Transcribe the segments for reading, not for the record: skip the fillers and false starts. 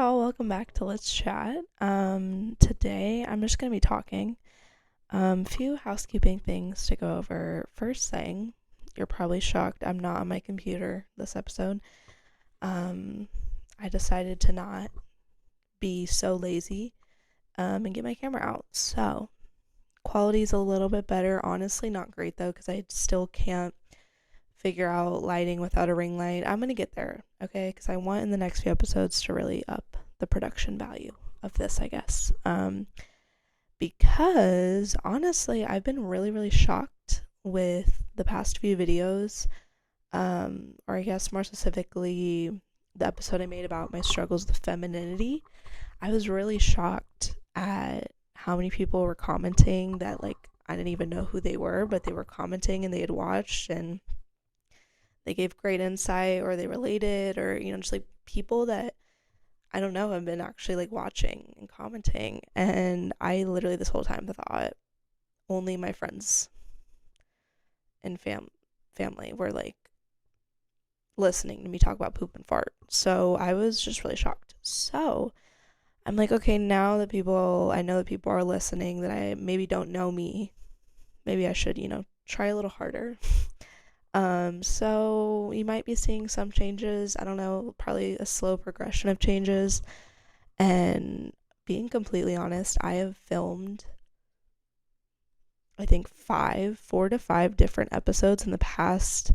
y'all, welcome back to Let's Chat. Today I'm just gonna be talking. Few housekeeping things to go over. First thing, you're probably shocked I'm not on my computer this episode. Um, I decided to not be so lazy, and get my camera out. So, quality's a little bit better. Honestly, not great though, because I still can't figure out lighting without a ring light. I'm gonna get there, okay? Because I want in the next few episodes to really up the production value of this, I guess. Because honestly, I've been really shocked with the past few videos, or I guess more specifically, the episode I made about my struggles with femininity. I was really shocked at how many people were commenting that, like, I didn't even know who they were, but they were commenting and they had watched and they gave great insight, or they related, or just like people that I don't know have been actually like watching and commenting. And I literally this whole time thought only my friends and family were like listening to me talk about poop and fart. So I was just really shocked. So I'm like, okay, now that I know that people are listening, that I maybe don't know me, maybe I should, try a little harder. So you might be seeing some changes. I don't know, probably a slow progression of changes. And being completely honest, I have filmed, I think 4 to 5 different episodes in the past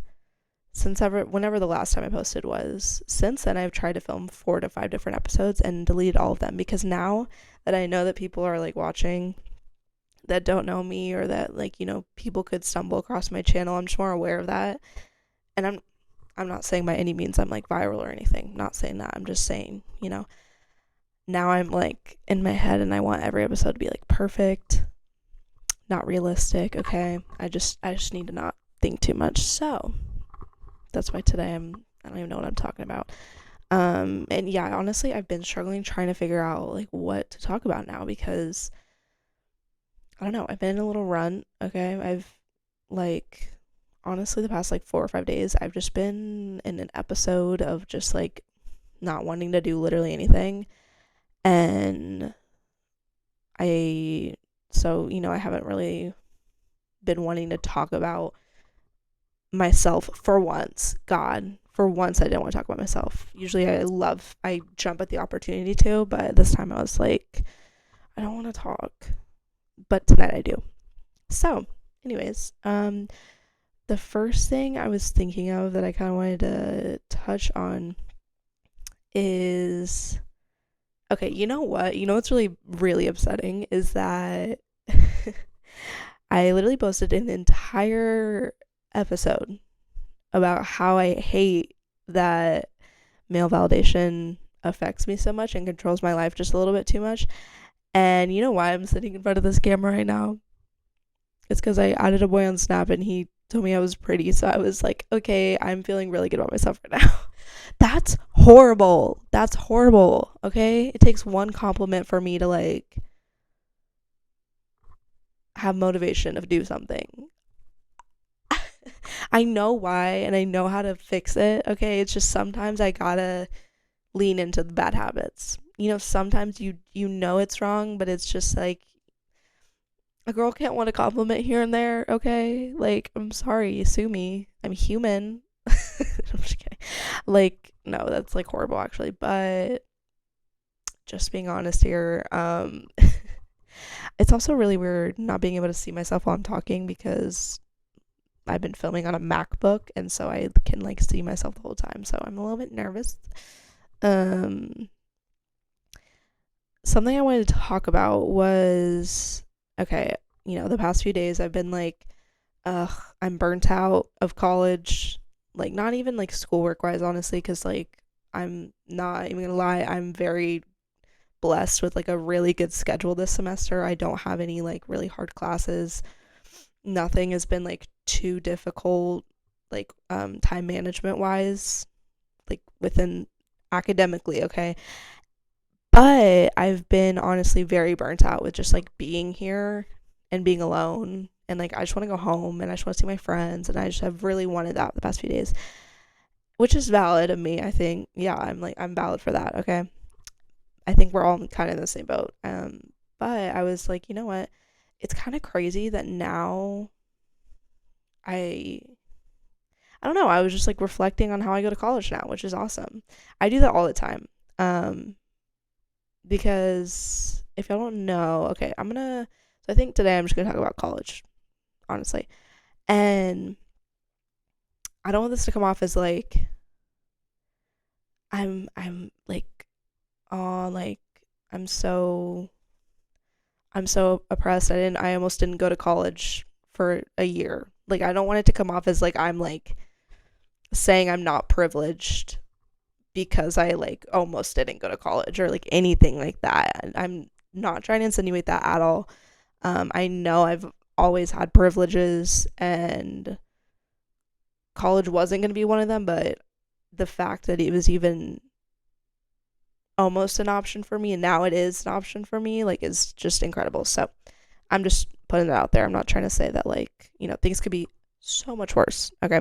whenever the last time I posted was. Since then, I've tried to film 4 to 5 different episodes and deleted all of them, because now that I know that people are like watching that don't know me, or that like people could stumble across my channel, I'm just more aware of that. And I'm not saying by any means I'm like viral or anything, not saying that. I'm just saying, now I'm like in my head and I want every episode to be like perfect, not realistic. Okay, I just need to not think too much. So that's why today I don't even know what I'm talking about. And yeah, honestly, I've been struggling trying to figure out like what to talk about now, because I don't know, I've been in a little run. Okay, I've like honestly the past like 4 or 5 days I've just been in an episode of just like not wanting to do literally anything. And I haven't really been wanting to talk about myself for once. God, for once I didn't want to talk about myself. Usually I jump at the opportunity to, but this time I was like, I don't want to talk. But tonight I do. So, anyways, the first thing I was thinking of that I kind of wanted to touch on is, okay, you know what? You know what's really upsetting is that I literally posted an entire episode about how I hate that male validation affects me so much and controls my life just a little bit too much. And you know why I'm sitting in front of this camera right now? It's because I added a boy on Snap and he told me I was pretty, so I was like, okay, I'm feeling really good about myself right now. That's horrible. That's horrible. Okay, it takes one compliment for me to like have motivation to do something. I know why and I know how to fix it. Okay, it's just sometimes I gotta lean into the bad habits. Sometimes you know it's wrong, but it's just like a girl can't want a compliment here and there. Okay, like, I'm sorry, sue me, I'm human. I'm just kidding. Like, no, that's like horrible actually, but just being honest here, it's also really weird not being able to see myself while I'm talking, because I've been filming on a MacBook and so I can like see myself the whole time, so I'm a little bit nervous. Something I wanted to talk about was, okay, the past few days I've been like, I'm burnt out of college. Like, not even like schoolwork wise, honestly, because like I'm not even gonna lie, I'm very blessed with like a really good schedule this semester. I don't have any like really hard classes. Nothing has been like too difficult, like time management wise, like within academically, okay? But I've been honestly very burnt out with just like being here and being alone. And like, I just want to go home and I just want to see my friends. And I just have really wanted that the past few days, which is valid of me, I think. Yeah, I'm valid for that, okay? I think we're all kind of in the same boat. But I was like, you know what? It's kind of crazy that now I I don't know, I was just like reflecting on how I go to college now, which is awesome. I do that all the time. Um because if y'all don't know, okay, so I think today I'm just gonna talk about college, honestly. And I don't want this to come off as like I'm like, oh, like I'm so I'm so oppressed. I almost didn't go to college for a year. Like I don't want it to come off as like I'm like saying I'm not privileged because I like almost didn't go to college or like anything like that. I'm not trying to insinuate that at all. I know I've always had privileges and college wasn't going to be one of them, but the fact that it was even almost an option for me and now it is an option for me like is just incredible. So I'm just putting it out there. I'm not trying to say that like, things could be so much worse. Okay.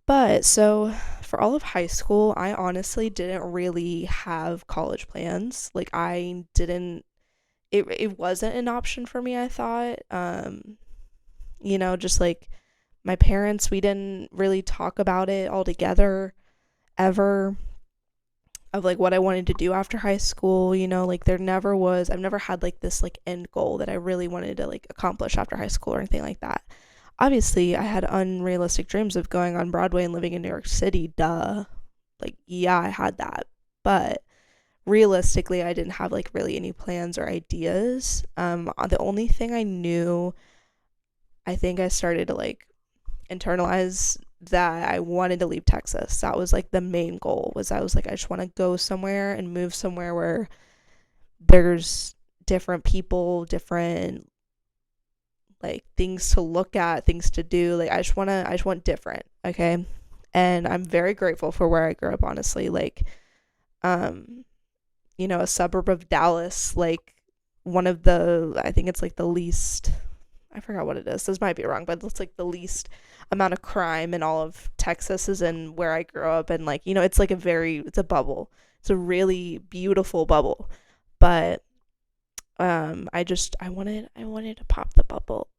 But so for all of high school, I honestly didn't really have college plans. Like I didn't it wasn't an option for me, I thought. Just like my parents, we didn't really talk about it all together ever of like what I wanted to do after high school, like I've never had like this like end goal that I really wanted to like accomplish after high school or anything like that. Obviously, I had unrealistic dreams of going on Broadway and living in New York City, duh. Like, yeah, I had that. But realistically, I didn't have like really any plans or ideas. The only thing I knew, I think I started to like internalize that I wanted to leave Texas. That was like the main goal was I was like, I just want to go somewhere and move somewhere where there's different people, different like things to look at, things to do. Like I just want different, okay? And I'm very grateful for where I grew up, honestly. Like a suburb of Dallas, like one of the I think it's like the least I forgot what it is. This might be wrong, but it's like the least amount of crime in all of Texas is in where I grew up and like, it's like it's a bubble. It's a really beautiful bubble. But I wanted to pop the bubble.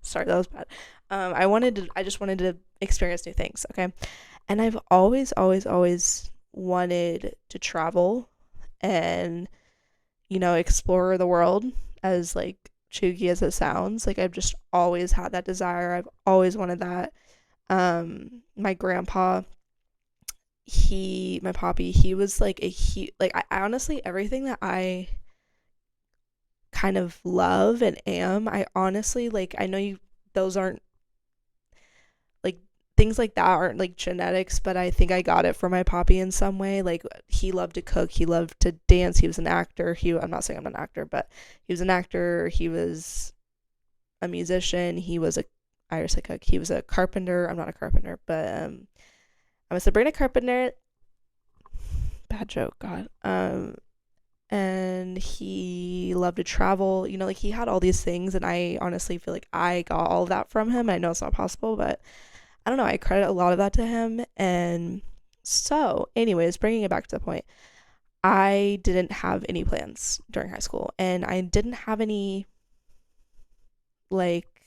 Sorry, that was bad. I just wanted to experience new things, okay? And I've always wanted to travel and explore the world, as like cheeky as it sounds. Like I've just always had that desire. I've always wanted that. My grandpa, my poppy, he was like like I honestly everything that I kind of love and am, I honestly like I know those aren't like things like that aren't like genetics, but I think I got it from my poppy in some way. Like he loved to cook, he loved to dance, he was an actor. I'm not saying I'm an actor, but he was an actor, he was a musician, he was a I already said cook, he was a carpenter. I'm not a carpenter, but I'm a Sabrina Carpenter. Bad joke, God. And he loved to travel, like he had all these things, and I honestly feel like I got all of that from him. I know it's not possible, but I don't know, I credit a lot of that to him. And so anyways, bringing it back to the point, I didn't have any plans during high school, and I didn't have any like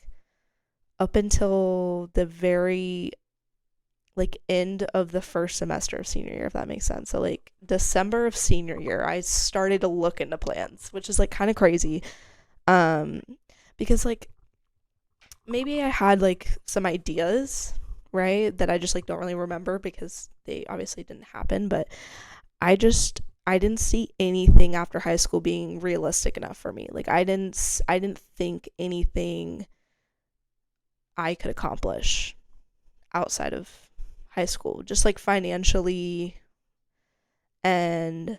up until the very like end of the first semester of senior year, if that makes sense. So like December of senior year, I started to look into plans, which is like kind of crazy. Because like maybe I had like some ideas, right, that I just like don't really remember because they obviously didn't happen, but I didn't see anything after high school being realistic enough for me. Like I didn't think anything I could accomplish outside of high school, just like financially, and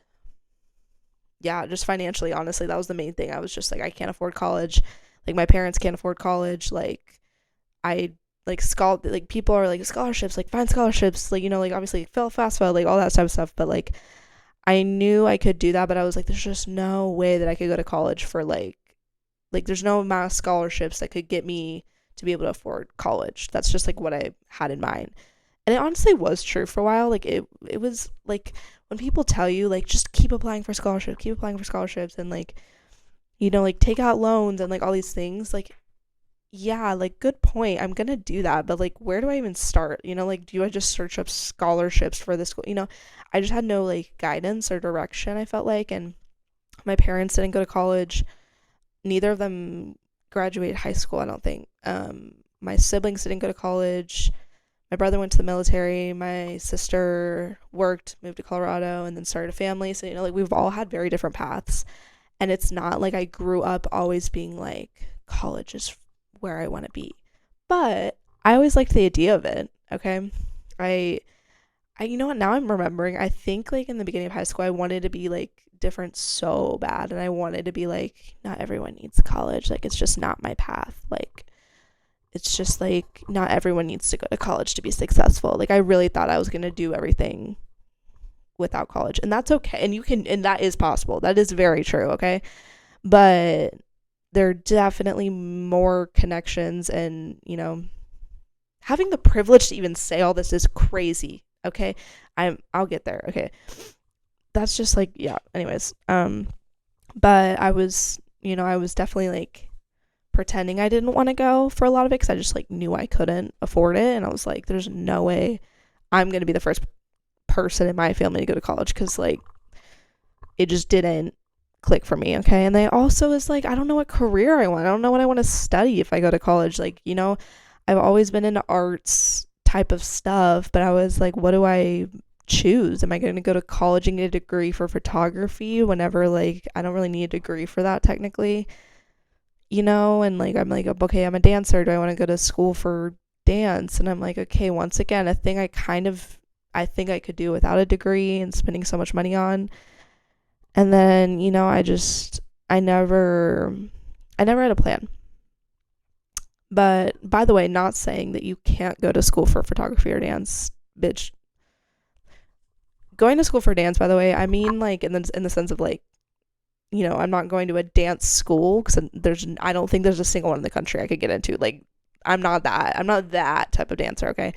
yeah, just financially. Honestly, that was the main thing. I was just like, I can't afford college, like my parents can't afford college. Like I like like people are like scholarships, like find scholarships, like like obviously FAFSA, like all that type of stuff. But like I knew I could do that, but I was like, there's just no way that I could go to college for like there's no amount of scholarships that could get me to be able to afford college. That's just like what I had in mind. And it honestly was true for a while. Like it was like when people tell you like just keep applying for scholarships, keep applying for scholarships, and like like take out loans and like all these things, like yeah, like good point. I'm gonna do that, but like where do I even start? Like do I just search up scholarships for this school? I just had no like guidance or direction, I felt like, and my parents didn't go to college. Neither of them graduated high school, I don't think. My siblings didn't go to college. My brother went to the military. My sister worked, moved to Colorado, and then started a family. So, like we've all had very different paths. And it's not like I grew up always being like, college is where I want to be. But I always liked the idea of it. Okay. I, you know what? Now I'm remembering. I think like in the beginning of high school, I wanted to be like different so bad. And I wanted to be like, not everyone needs college. Like, it's just not my path. Like, it's just like not everyone needs to go to college to be successful. Like I really thought I was going to do everything without college, and that's okay. And that is possible. That is very true, okay? But there are definitely more connections, and having the privilege to even say all this is crazy, okay? I'll get there, okay? That's just like, yeah, anyways. But I was definitely like pretending I didn't want to go for a lot of it because I just like knew I couldn't afford it, and I was like, there's no way I'm gonna be the first person in my family to go to college, because like it just didn't click for me, okay? And they also is like, I don't know what career I want. I don't know what I want to study if I go to college. Like, I've always been into arts type of stuff, but I was like, what do I choose? Am I going to go to college and get a degree for photography whenever like I don't really need a degree for that technically? And like I'm like, okay, I'm a dancer. Do I want to go to school for dance? And I'm like, okay, once again, a thing I think I could do without a degree and spending so much money on. And then, I never had a plan. But by the way, not saying that you can't go to school for photography or dance, bitch. Going to school for dance, by the way, I mean like in the sense of like, I'm not going to a dance school because I don't think there's a single one in the country I could get into. Like, I'm not that type of dancer, okay?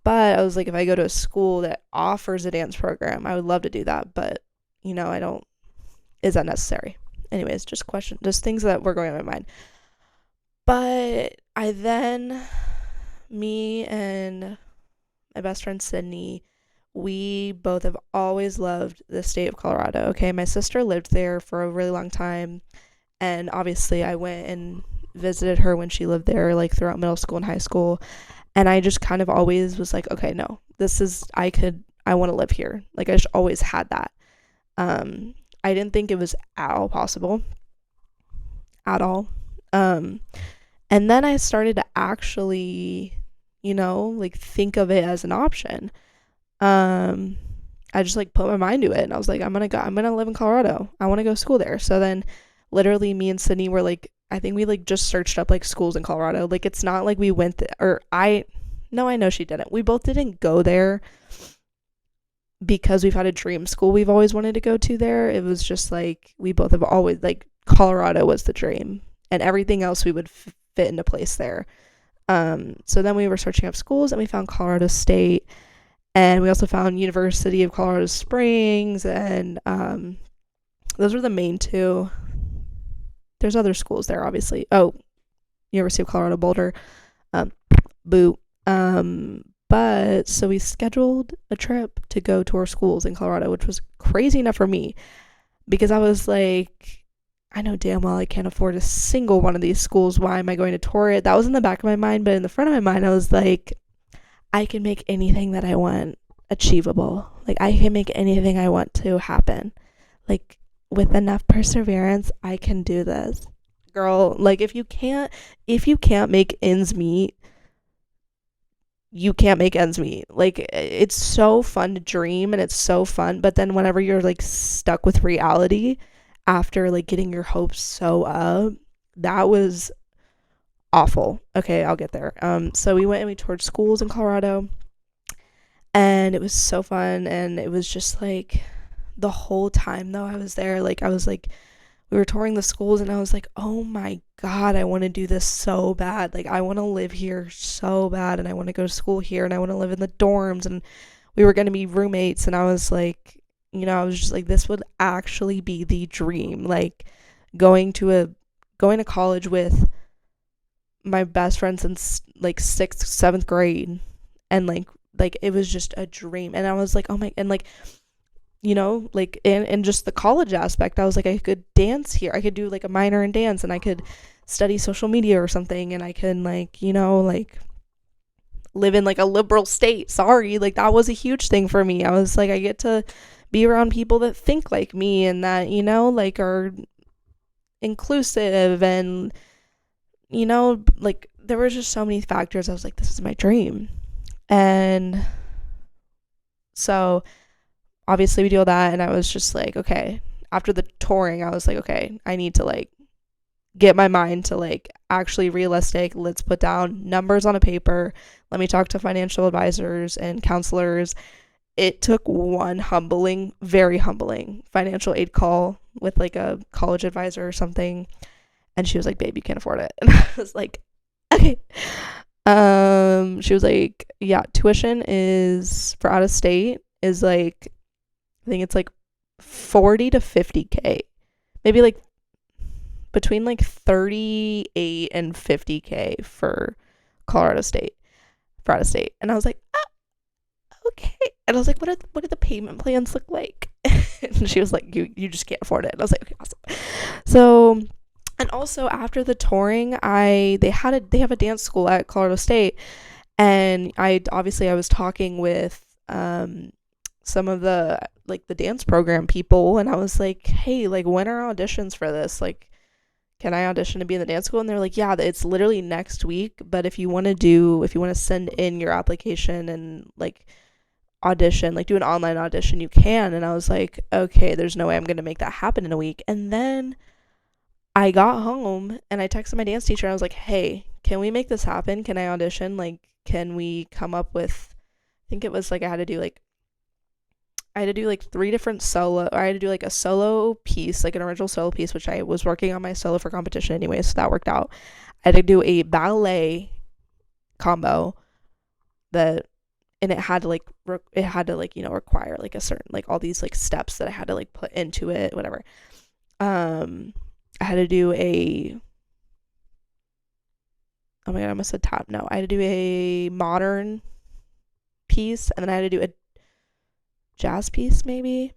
But I was like, if I go to a school that offers a dance program, I would love to do that. But, I don't, is that necessary? Anyways, just things that were going on in my mind. But me and my best friend Sydney, we both have always loved the state of Colorado, okay? My sister lived there for a really long time, and obviously I went and visited her when she lived there, like throughout middle school and high school, and I just kind of always was like, okay, no, I want to live here. Like, I just always had that. I didn't think it was at all possible. At all. And then I started to actually, like think of it as an option. I just like put my mind to it, and I was like, I'm gonna live in Colorado. I want to go to school there. So then literally me and Sydney were like, I think we like just searched up like schools in Colorado. Like, it's not like we went I know she didn't. We both didn't go there because we've had a dream school we've always wanted to go to there. It was just like, we both have always like, Colorado was the dream, and everything else we would fit into place there. So then we were searching up schools, and we found Colorado State, and we also found University of Colorado Springs, and those were the main two. There's other schools there, obviously. Oh, University of Colorado Boulder. Boo. But so we scheduled a trip to go tour schools in Colorado, which was crazy enough for me, because I was like, I know damn well I can't afford a single one of these schools. Why am I going to tour it? That was in the back of my mind, but in the front of my mind, I was like, I can make anything that I want achievable. Like, I can make anything I want to happen. Like, with enough perseverance, I can do this. Girl, like, if you can't make ends meet, you can't make ends meet. Like, it's so fun to dream, and it's so fun, but then whenever you're like stuck with reality after like getting your hopes so up, that was awful. Okay, I'll get there. So we went and we toured schools in Colorado, and it was so fun. And it was just like, the whole time though I was there, like, I was like, we were touring the schools, and I was like, oh my God, I want to do this so bad. Like, I want to live here so bad, and I want to go to school here, and I want to live in the dorms, and we were going to be roommates, and I was like, I was just like, this would actually be the dream. Like, going to college with my best friend since like 6th, 7th grade, and like it was just a dream. And I was like, oh my, and like, like in just the college aspect, I was like, I could dance here, I could do like a minor in dance, and I could study social media or something, and I can like, like live in like a liberal state. Sorry, like that was a huge thing for me. I was like, I get to be around people that think like me, and that, like are inclusive, and like there were just so many factors. I was like, this is my dream. And so obviously we do all that, and I was just like, okay, after the touring, I was like, okay, I need to like get my mind to like actually realistic. Let's put down numbers on a paper. Let me talk to financial advisors and counselors. It took one very humbling financial aid call with like a college advisor or something, and she was like, babe, you can't afford it. And I was like, okay. She was like, yeah, tuition is for out of state is like, I think it's like 40 to 50K, maybe like between like 38 and 50K for Colorado State, for out of state. And I was like, oh, okay. And I was like, what do the payment plans look like? And she was like, you just can't afford it. And I was like, okay, awesome. So, and also after the touring, they have a dance school at Colorado State, and I was talking with some of the like the dance program people, and I was like, hey, like when are auditions for this? Like, can I audition to be in the dance school? And they're like, yeah, it's literally next week, but if you want to send in your application and like audition, like do an online audition, you can. And I was like, okay, there's no way I'm gonna make that happen in a week. And then I got home and I texted my dance teacher, and I was like, hey, can we make this happen? Can I audition? Like, can we come up with, I think it was like I had to do like 3 different solo, or I had to do like a solo piece, like an original solo piece, which I was working on my solo for competition anyway, so that worked out. I had to do a ballet combo that, and it had to require like a certain, like all these like steps that I had to like put into it, whatever. I had to do oh my God, I almost said tap. No, I had to do a modern piece, and then I had to do a jazz piece, maybe.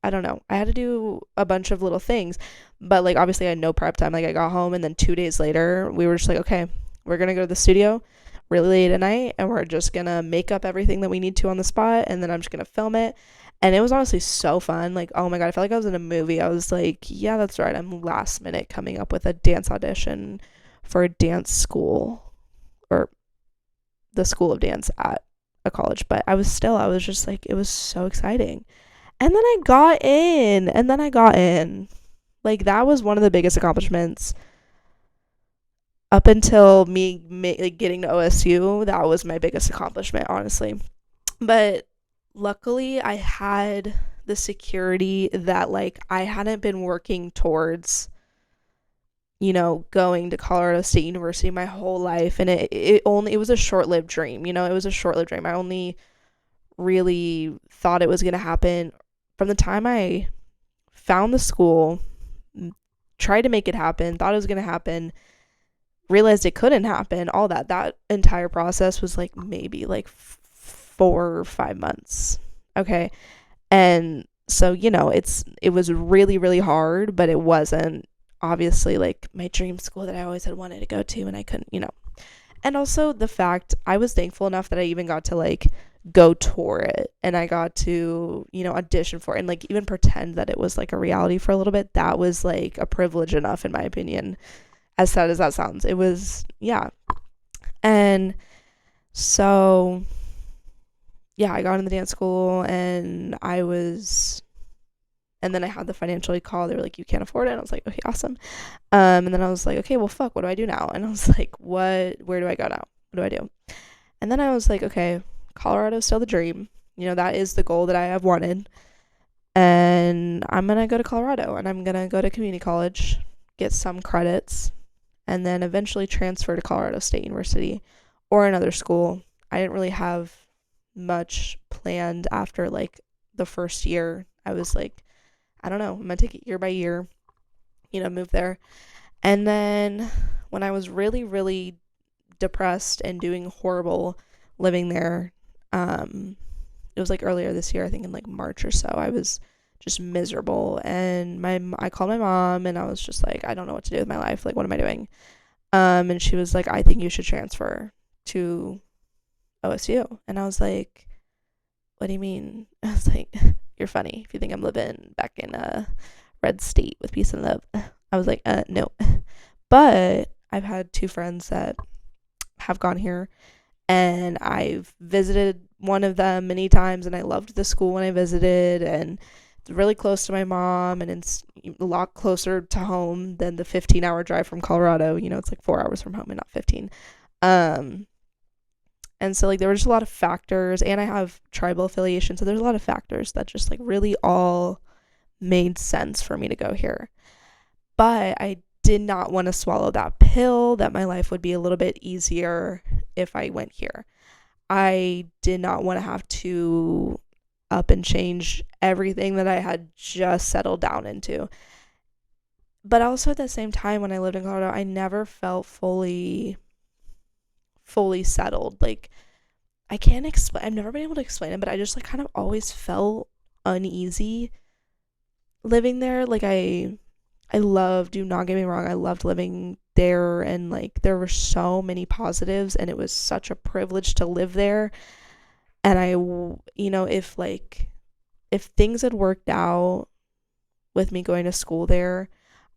I don't know. I had to do a bunch of little things, but like obviously I had no prep time. Like I got home, and then 2 days later we were just like, okay, we're gonna go to the studio really late at night, and we're just gonna make up everything that we need to on the spot, and then I'm just gonna film it. And it was honestly so fun. Like, oh my God, I felt like I was in a movie. I was like, yeah, that's right, I'm last minute coming up with a dance audition for a dance school, or the school of dance at a college. But I was just like, it was so exciting. And then I got in. Like, that was one of the biggest accomplishments up until me like getting to OSU. That was my biggest accomplishment, honestly. But luckily I had the security that like I hadn't been working towards, going to Colorado State University my whole life, and it was a short-lived dream. It was a short-lived dream. I only really thought it was going to happen from the time I found the school, tried to make it happen, thought it was going to happen, realized it couldn't happen. All that entire process was like maybe like 4 or 5 months. Okay. And so, it was really, really hard, but it wasn't obviously like my dream school that I always had wanted to go to, and I couldn't, And also the fact, I was thankful enough that I even got to like go tour it, and I got to, audition for it, and like even pretend that it was like a reality for a little bit. That was like a privilege enough, in my opinion, as sad as that sounds. It was, yeah. And so, yeah, I got in the dance school, and and then I had the financial aid call. They were like, you can't afford it. And I was like, okay, awesome. And then I was like, okay, well, fuck, what do I do now? And I was like, where do I go now? What do I do? And then I was like, okay, Colorado's still the dream. That is the goal that I have wanted. And I'm going to go to Colorado and I'm going to go to community college, get some credits, and then eventually transfer to Colorado State University or another school. I didn't really have much planned after like the first year. I was like, I don't know, I'm going to take it year by year, move there. And then when I was really, really depressed and doing horrible living there, it was like earlier this year, I think in like March or so, I was just miserable. And I called my mom and I was just like, I don't know what to do with my life. Like, what am I doing? And she was like, I think you should transfer to OSU. And I was like, what do you mean? I was like, you're funny if you think I'm living back in a red state with peace and love. I was like, no. But I've had two friends that have gone here and I've visited one of them many times and I loved the school when I visited, and it's really close to my mom and it's a lot closer to home than the 15-hour drive from Colorado. It's like 4 hours from home and not 15. And so like there were just a lot of factors, and I have tribal affiliation, so there's a lot of factors that just like really all made sense for me to go here. But I did not want to swallow that pill that my life would be a little bit easier if I went here. I did not want to have to up and change everything that I had just settled down into. But also at the same time, when I lived in Colorado, I never felt fully settled. Like, I can't explain, I've never been able to explain it, but I just like kind of always felt uneasy living there. Like I loved, do not get me wrong, I loved living there, and like there were so many positives and it was such a privilege to live there. And if things had worked out with me going to school there,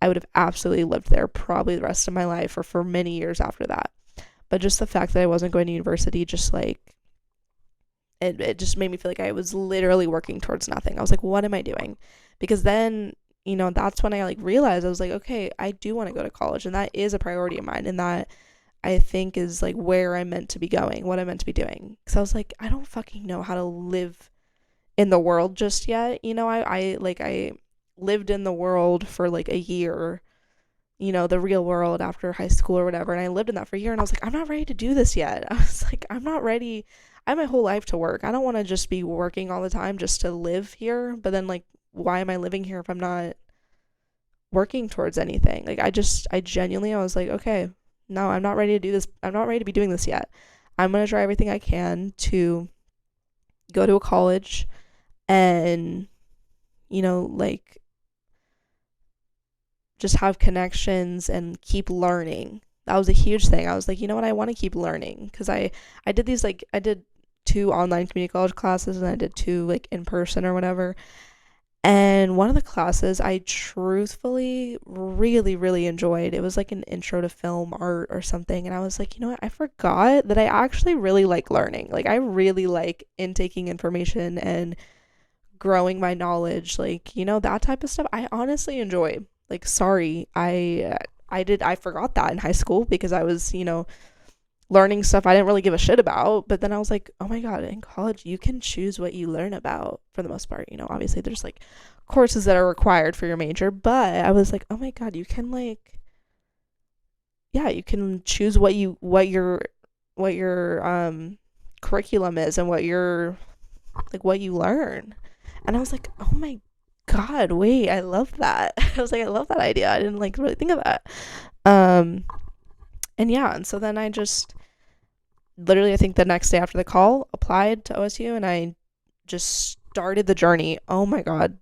I would have absolutely lived there probably the rest of my life or for many years after that. But just the fact that I wasn't going to university, just like it just made me feel like I was literally working towards nothing. I was like, what am I doing? Because then, that's when I like realized, I was like, okay, I do want to go to college, and that is a priority of mine, and that I think is like where I'm meant to be going, what I'm meant to be doing. Because I was like, I don't fucking know how to live in the world just yet. I lived in the world for like a year, the real world after high school or whatever, and I lived in that for a year, and I was like, I'm not ready to do this yet. I was like, I'm not ready. I have my whole life to work. I don't want to just be working all the time just to live here. But then like, why am I living here if I'm not working towards anything? Like I genuinely, I was like, okay, no, I'm not ready to do this. I'm not ready to be doing this yet. I'm going to try everything I can to go to a college and, like just have connections and keep learning. That was a huge thing. I was like, you know what? I want to keep learning, because I did these, like, I did 2 online community college classes and I did 2 like in person or whatever. And one of the classes I truthfully really, really enjoyed. It was like an intro to film art or something. And I was like, you know what? I forgot that I actually really like learning. Like I really like intaking information and growing my knowledge. Like, that type of stuff I honestly enjoy. Like, sorry, I forgot that in high school because I was, learning stuff I didn't really give a shit about. But then I was like, oh my God, in college, you can choose what you learn about for the most part. Obviously there's like courses that are required for your major, but I was like, oh my God, you can like, yeah, you can choose what your curriculum is and what you learn. And I was like, oh my God, wait, I love that. I was like, I love that idea. I didn't like really think of that. And yeah, and so then I just literally, I think the next day after the call, applied to OSU, and I just started the journey. Oh my God.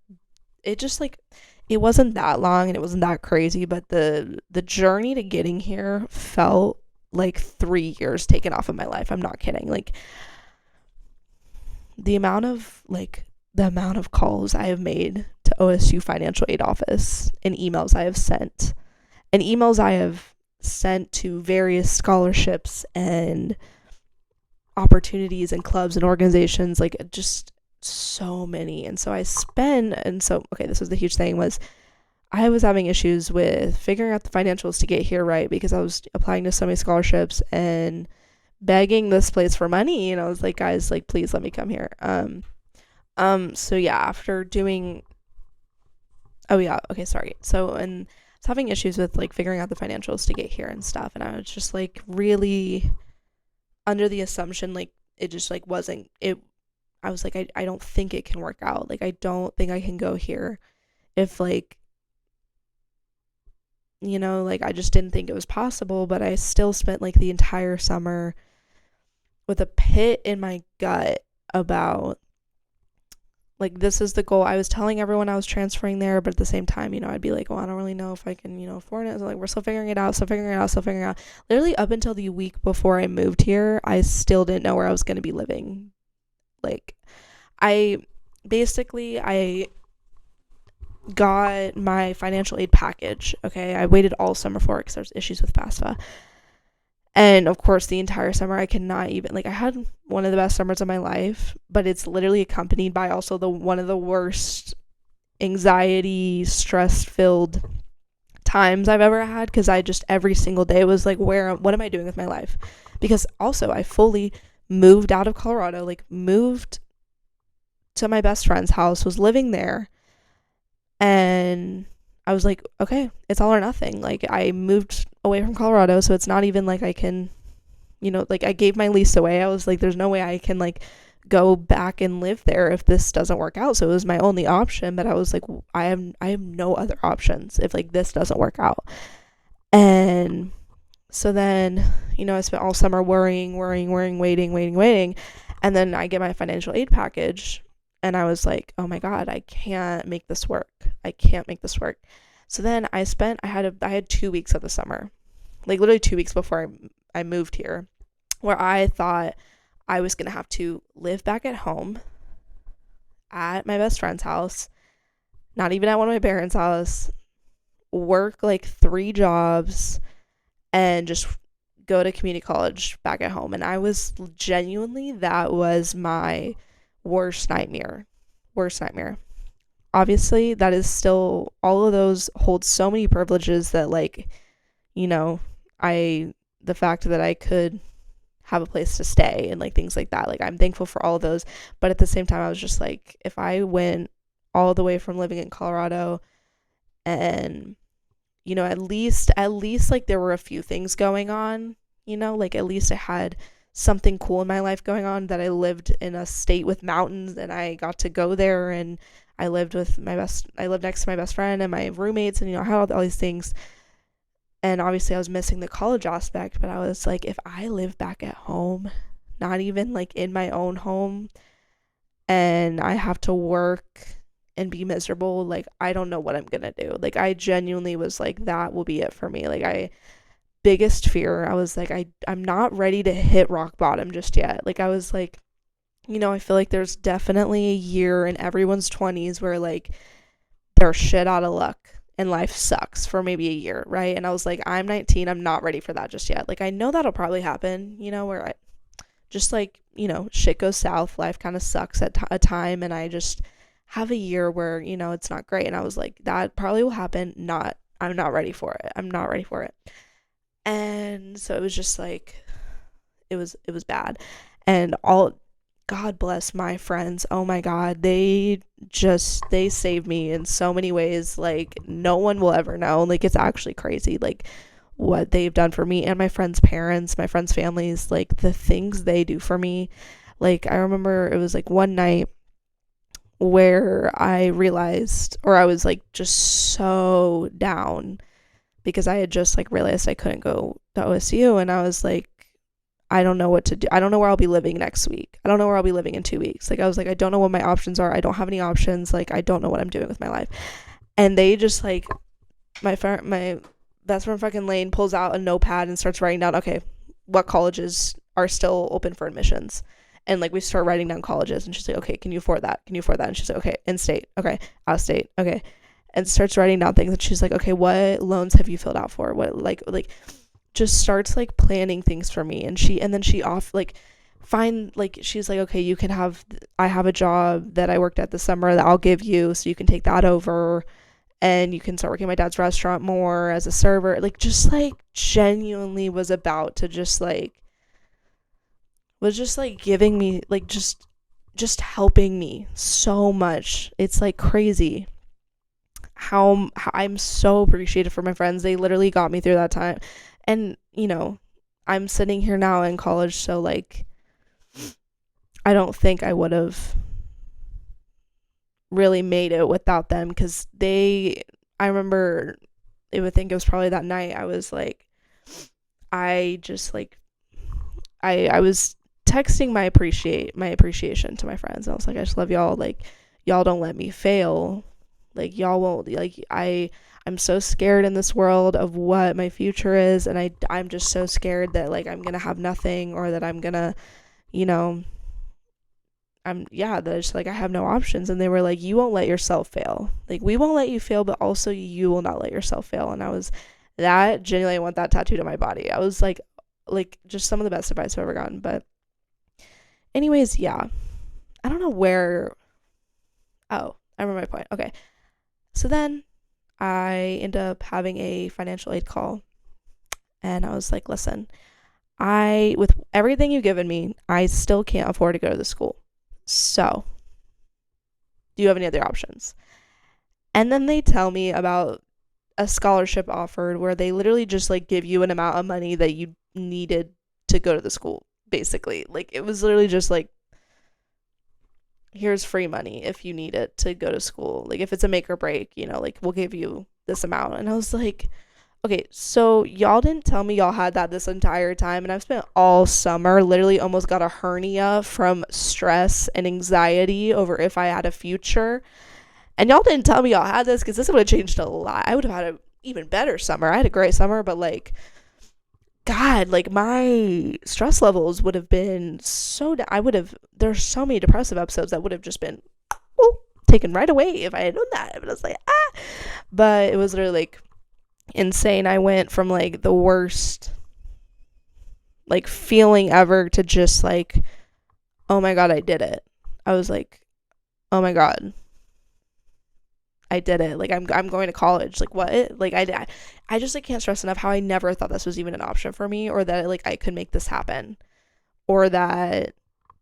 It just like, it wasn't that long and it wasn't that crazy, but the journey to getting here felt like 3 years taken off of my life. I'm not kidding. Like the amount of calls I have made to OSU financial aid office, and emails I have sent, to various scholarships and opportunities and clubs and organizations, like just so many. And so okay, this was the huge thing, was I was having issues with figuring out the financials to get here, right? Because I was applying to so many scholarships and begging this place for money, and I was like, guys, like, please let me come here. So yeah, after doing, oh yeah, okay, sorry. So, and I was having issues with like figuring out the financials to get here and stuff, and I was just like really under the assumption like it just like wasn't it. I was like, I don't think it can work out. Like, I don't think I can go here if like, like I just didn't think it was possible. But I still spent like the entire summer with a pit in my gut about like this is the goal. I was telling everyone I was transferring there, but at the same time, I'd be like, well, I don't really know if I can, afford it. So like we're still figuring it out, still figuring it out, still figuring it out. Literally up until the week before I moved here, I still didn't know where I was going to be living. Like I I got my financial aid package. Okay, I waited all summer for it because there's issues with FAFSA. And of course, the entire summer, I cannot even, like, I had one of the best summers of my life, but it's literally accompanied by also one of the worst anxiety, stress filled times I've ever had because I just every single day was like, what am I doing with my life? Because also, I fully moved out of Colorado, like, moved to my best friend's house, was living there, and I was like, okay, it's all or nothing. Like, I moved away from Colorado, so it's not even like I can, like I gave my lease away. I was like, there's no way I can like go back and live there if this doesn't work out. So it was my only option, but I was like, I have no other options if like this doesn't work out. And so then, I spent all summer worrying, waiting. And then I get my financial aid package and I was like, oh my God, I can't make this work. I can't make this work. So then I had 2 weeks of the summer, like literally 2 weeks before I moved here, where I thought I was going to have to live back at home at my best friend's house, not even at one of my parents' house, work like 3 jobs, and just go to community college back at home. And I was genuinely, that was my worst nightmare. Worst nightmare. Obviously, that is still, all of those hold so many privileges that, like, the fact that I could have a place to stay and like things like that, like I'm thankful for all of those. But at the same time, I was just like, if I went all the way from living in Colorado and at least like there were a few things going on, like at least I had something cool in my life going on, that I lived in a state with mountains and I got to go there, and I lived next to my best friend and my roommates, and I had all these things. And obviously I was missing the college aspect, but I was like, if I live back at home, not even like in my own home, and I have to work and be miserable, like I don't know what I'm gonna do. Like I genuinely was like, that will be it for me. Like biggest fear, I was like, I'm not ready to hit rock bottom just yet. Like I was like, I feel like there's definitely a year in everyone's 20s where like they're shit out of luck and life sucks for maybe a year, right? And I was like, I'm 19, I'm not ready for that just yet. Like I know that'll probably happen, where I just like, shit goes south, life kind of sucks at a time, and I just have a year where, it's not great. And I was like, that probably will happen. I'm not ready for it. I'm not ready for it. And so it was just like, it was bad. And God bless my friends. Oh my God. They saved me in so many ways. Like no one will ever know. Like it's actually crazy. Like what they've done for me and my friends' parents, my friends' families, like the things they do for me. Like I remember it was like one night where I realized, or I was like just so down because I had just like realized I couldn't go to OSU, and I was like, I don't know what to do. I don't know where I'll be living next week. I don't know where I'll be living in 2 weeks. Like I was like, I don't know what my options are. I don't have any options. Like I don't know what I'm doing with my life. And they just like, my best friend fucking Lane pulls out a notepad and starts writing down, okay, what colleges are still open for admissions. And like we start writing down colleges, and she's like, okay, can you afford that? Can you afford that? And she's like, okay, in state, okay, out of state, okay. And starts writing down things, and she's like, okay, what loans have you filled out for? What like just starts like planning things for me. And then she she's like, okay, I have a job that I worked at this summer that I'll give you, so you can take that over and you can start working at my dad's restaurant more as a server. Like just like genuinely was about to just like, was just like giving me like just just helping me so much. It's like crazy how I'm so appreciative for my friends. They literally got me through that time. And, I'm sitting here now in college, so like I don't think I would have really made it without them, because I remember, it was probably that night, I was like, I just like I was texting my appreciation to my friends. I was like, I just love y'all. Like, y'all don't let me fail. Like, y'all won't, like, I'm so scared in this world of what my future is, and I'm just so scared that like I'm gonna have nothing, or that I'm gonna, you know, that it's like I have no options. And they were like, you won't let yourself fail. Like, we won't let you fail, but also you will not let yourself fail. And I was that genuinely, I want that tattooed on my body. I was like just some of the best advice I've ever gotten. But anyways, yeah. I don't know where. Oh, I remember my point. Okay. So then I end up having a financial aid call, and I was like, listen, with everything you've given me, I still can't afford to go to the school. So, do you have any other options? And then they tell me about a scholarship offered where they literally just like give you an amount of money that you needed to go to the school, basically. Like, it was literally just like, here's free money if you need it to go to school. Like, if it's a make or break, like, we'll give you this amount. And I was like, okay, so y'all didn't tell me y'all had that this entire time, and I've spent all summer, literally almost got a hernia from stress and anxiety over if I had a future. And y'all didn't tell me y'all had this, because this would have changed a lot. I would have had an even better summer. I had a great summer, but like, God, like, my stress levels would have been there's so many depressive episodes that would have just been taken right away if I had known that. But I was like, but it was literally like insane. I went from like the worst like feeling ever to just like, oh my God, I did it. I was like, oh my God, I did it. Like, I'm going to college. Like, what? Like, I just like can't stress enough how I never thought this was even an option for me, or that like I could make this happen, or that,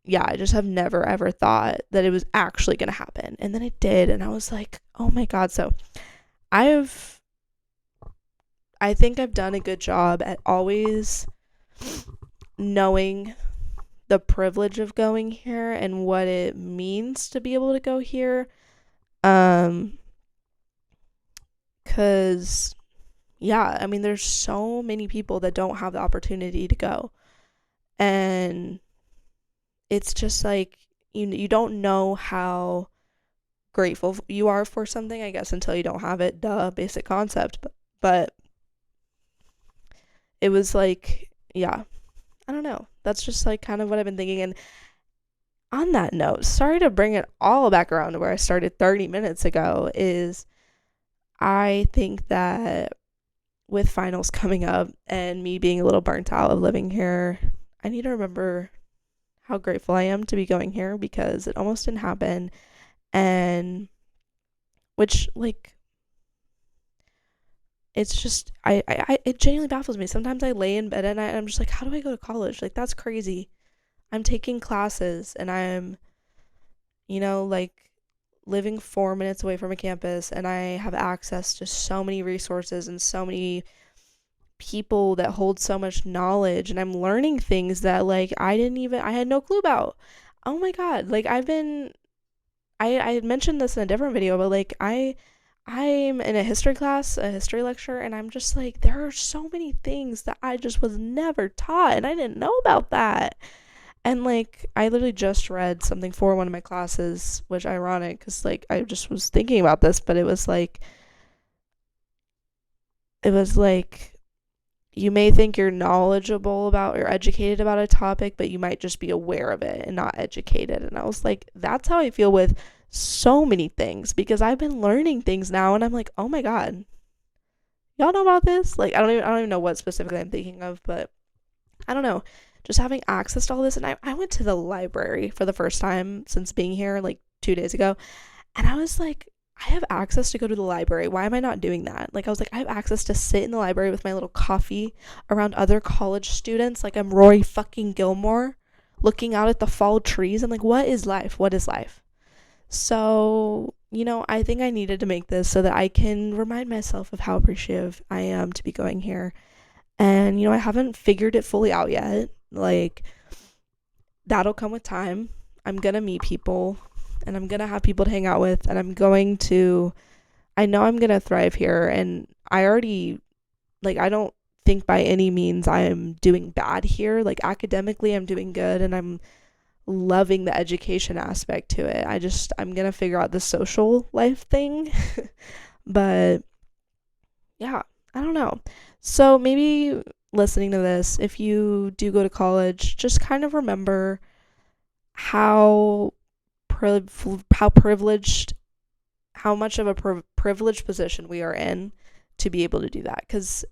yeah, I just have never ever thought that it was actually going to happen. And then it did, and I was like, oh my God. So I think I've done a good job at always knowing the privilege of going here and what it means to be able to go here. Because, yeah, I mean, there's so many people that don't have the opportunity to go. And it's just like, you don't know how grateful you are for something, I guess, until you don't have it. Duh, basic concept. But it was like, yeah, I don't know. That's just like kind of what I've been thinking. And on that note, sorry to bring it all back around to where I started 30 minutes ago, is I think that with finals coming up and me being a little burnt out of living here, I need to remember how grateful I am to be going here, because it almost didn't happen. And which, like, it's just, it genuinely baffles me. Sometimes I lay in bed at night and I'm just like, how do I go to college? Like, that's crazy. I'm taking classes and I'm, like, living 4 minutes away from a campus, and I have access to so many resources and so many people that hold so much knowledge, and I'm learning things that like I had no clue about. Oh my God. Like, I had mentioned this in a different video, but like I'm in a history class, a history lecture, and I'm just like, there are so many things that I just was never taught, and I didn't know about that. And like, I literally just read something for one of my classes, which ironic, because like I just was thinking about this, but it was like you may think you're knowledgeable about or educated about a topic, but you might just be aware of it and not educated. And I was like, that's how I feel with so many things, because I've been learning things now, and I'm like, oh my God, y'all know about this? Like, I don't even know what specifically I'm thinking of, but I don't know. Just having access to all this. And I went to the library for the first time since being here like 2 days ago. And I was like, I have access to go to the library. Why am I not doing that? Like, I was like, I have access to sit in the library with my little coffee around other college students. Like, I'm Rory fucking Gilmore. looking out at the fall trees. I'm like, what is life? What is life? So, I think I needed to make this so that I can remind myself of how appreciative I am to be going here. And, I haven't figured it fully out yet. Like, that'll come with time. I'm going to meet people and I'm going to have people to hang out with, and I know I'm going to thrive here. And I don't think by any means I am doing bad here. Like, academically, I'm doing good and I'm loving the education aspect to it. I'm going to figure out the social life thing. But yeah, I don't know. So maybe listening to this, if you do go to college, just kind of remember how privileged, how much of a privileged position we are in to be able to do that. Because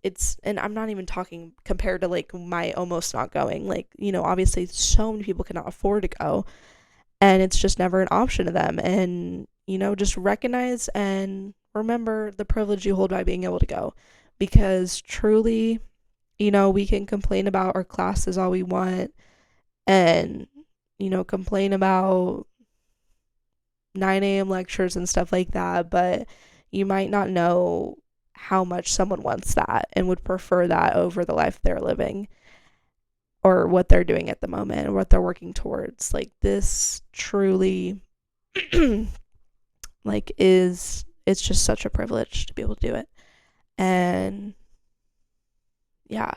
and I'm not even talking compared to like my almost not going. Like, obviously so many people cannot afford to go, and it's just never an option to them. And, just recognize and remember the privilege you hold by being able to go. Because truly, we can complain about our classes all we want, and, complain about 9 a.m. lectures and stuff like that, but you might not know how much someone wants that and would prefer that over the life they're living or what they're doing at the moment or what they're working towards. Like, this truly it's just such a privilege to be able to do it. And yeah,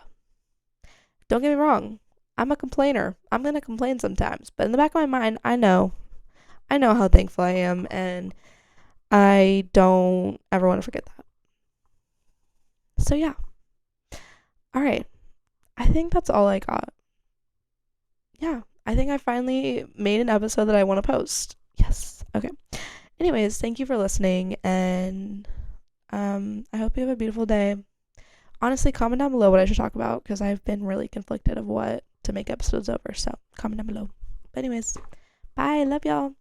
don't get me wrong, I'm a complainer. I'm gonna complain sometimes, but in the back of my mind, I know how thankful I am, and I don't ever want to forget that. So yeah. All right. I think that's all I got. Yeah. I think I finally made an episode that I want to post. Yes. Okay. Anyways, thank you for listening, and I hope you have a beautiful day. Honestly, comment down below what I should talk about, because I've been really conflicted of what to make episodes over. So comment down below. But anyways, bye. Love y'all.